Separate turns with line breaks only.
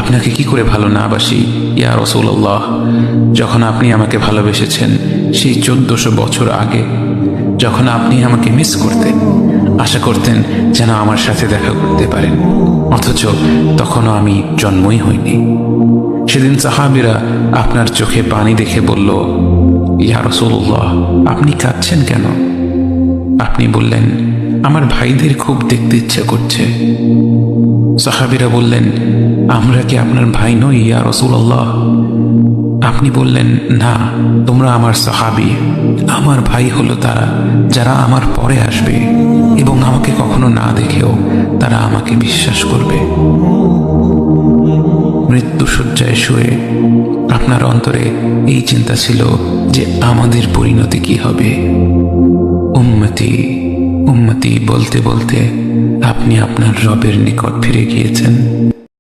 আপনাকে কি করে ভালো না বাসি ইয়া রাসূলুল্লাহ। যখন আপনি আমাকে ভালোবেসেছেন সেই 1400 বছর আগে, যখন আপনি আমাকে মিস করতেন, আশা করতেন যেন আমার সাথে দেখা করতে পারেন, অথচ তখনও আমি জন্মই হইনি। সেদিন সাহাবীরা আপনার চোখে পানি দেখে বলল, ইয়া রাসূলুল্লাহ, আপনি কাঁদছেন কেন? আপনি বললেন, আমার ভাইদের খুব দেখতে ইচ্ছা করছে। সাহাবীরা বললেন, আমরা কি আপনার ভাই নই ইয়া রাসূলুল্লাহ? আপনি বললেন, না, তোমরা আমার সাহাবী। আমার ভাই হলো তারা যারা আমার পরে আসবে এবং আমাকে কখনো না দেখেও তারা আমাকে বিশ্বাস করবে। মৃত্যুশয্যায় শুয়ে আপনার অন্তরে এই চিন্তা ছিল যে আমাদের পরিণতি কি হবে। উম্মতি উম্মতি বলতে বলতে আপনি আপনার রবের নিকট ফিরে গিয়েছেন।